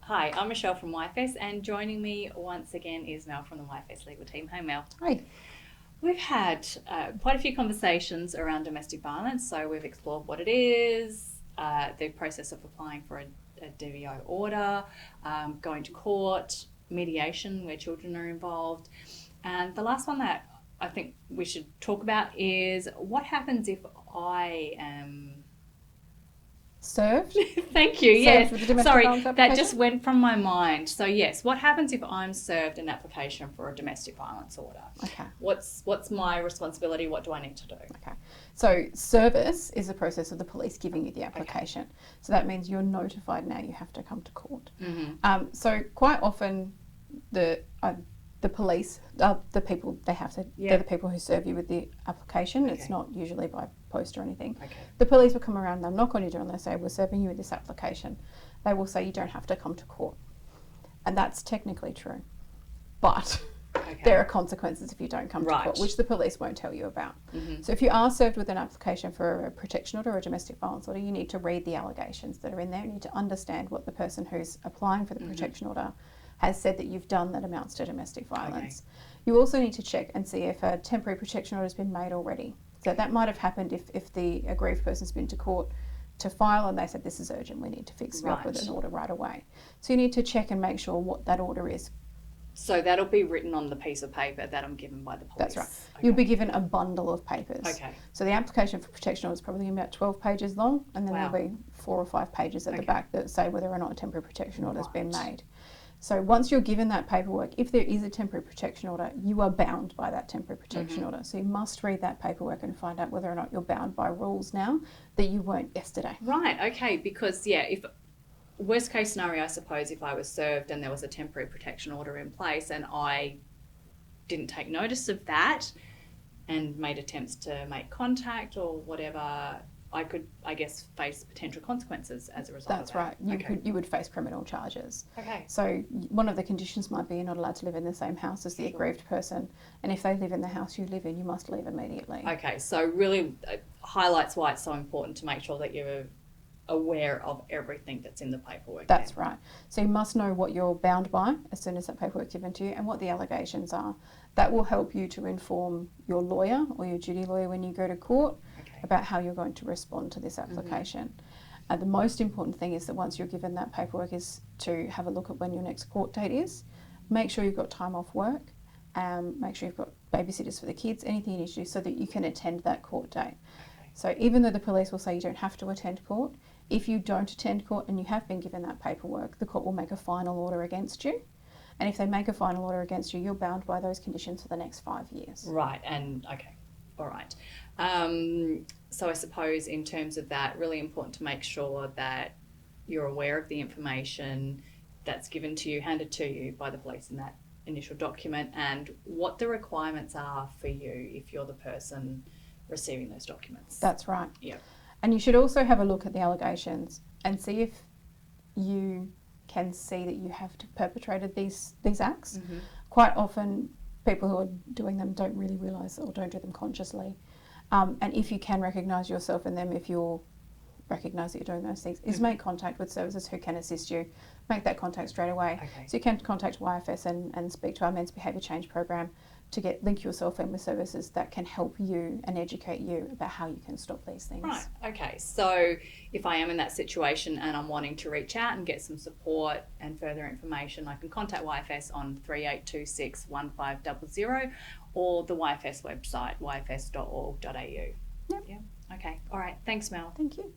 Hi, I'm Michelle from YFS, and joining me once again is Mel from the YFS legal team. Hey, Mel. Hi. We've had quite a few conversations around domestic violence, so we've explored what it is, the process of applying for a DVO order, going to court, mediation where children are involved, and the last one that I think we should talk about is what happens if I am Served? Thank you. Yes. With the domestic Sorry, violence that application? just went from my mind. So yes, what happens if I'm served an application for a domestic violence order? Okay. What's my responsibility? What do I need to do? Okay. So service is the process of the police giving you the application. Okay. So that means you're notified now you have to come to court. Mm-hmm. So quite often the police, the people they have to, they're the people who serve you with the application. Okay. It's not usually by post or anything. Okay. The police will come around, they'll knock on your door and they'll say, we're serving you with this application. They will say you don't have to come to court. And that's technically true. But there are consequences if you don't come to court, which the police won't tell you about. Mm-hmm. So if you are served with an application for a protection order or a domestic violence order, you need to read the allegations that are in there. You need to understand what the person who's applying for the protection order has said that you've done that amounts to domestic violence. Okay. You also need to check and see if a temporary protection order has been made already. So that might have happened if the aggrieved person's been to court to file and they said this is urgent, we need to fix you up with an order right away. So you need to check and make sure what that order is. So that'll be written on the piece of paper that I'm given by the police? That's right. Okay. You'll be given a bundle of papers. Okay. So the application for protection order is probably about 12 pages long, and then there'll be 4 or 5 pages at the back that say whether or not a temporary protection order has been made. So once you're given that paperwork, if there is a temporary protection order, you are bound by that temporary protection order. So you must read that paperwork and find out whether or not you're bound by rules now that you weren't yesterday. Right, okay, because if worst case scenario, I suppose, if I was served and there was a temporary protection order in place and I didn't take notice of that and made attempts to make contact or whatever, I could, I guess, face potential consequences as a result of that. That's right. You would face criminal charges. Okay. So one of the conditions might be you're not allowed to live in the same house as the aggrieved person. And if they live in the house you live in, you must leave immediately. Okay, so really highlights why it's so important to make sure that you're aware of everything that's in the paperwork. That's right. So you must know what you're bound by as soon as that paperwork's given to you and what the allegations are. That will help you to inform your lawyer or your duty lawyer when you go to court about how you're going to respond to this application. The most important thing is that once you're given that paperwork is to have a look at when your next court date is. Make sure you've got time off work. Make sure you've got babysitters for the kids, anything you need to do so that you can attend that court date. Okay. So even though the police will say you don't have to attend court, if you don't attend court and you have been given that paperwork, the court will make a final order against you. And if they make a final order against you, you're bound by those conditions for the next 5 years. Right, and okay, all right. So I suppose in terms of that, really important to make sure that you're aware of the information that's given to you, handed to you by the police in that initial document, and what the requirements are for you if you're the person receiving those documents. That's right. Yep. And you should also have a look at the allegations and see if you can see that you have perpetrated these acts. Mm-hmm. Quite often people who are doing them don't really realise or don't do them consciously. And if you can recognise yourself in them, if you recognise that you're doing those things, is make contact with services who can assist you. Make that contact straight away. Okay. So you can contact YFS and speak to our Men's Behaviour Change program to link yourself in with services that can help you and educate you about how you can stop these things. Right, okay. So if I am in that situation and I'm wanting to reach out and get some support and further information, I can contact YFS on 3826 1500 or the YFS website, yfs.org.au. Yep. Yeah. Okay, all right. Thanks, Mel. Thank you.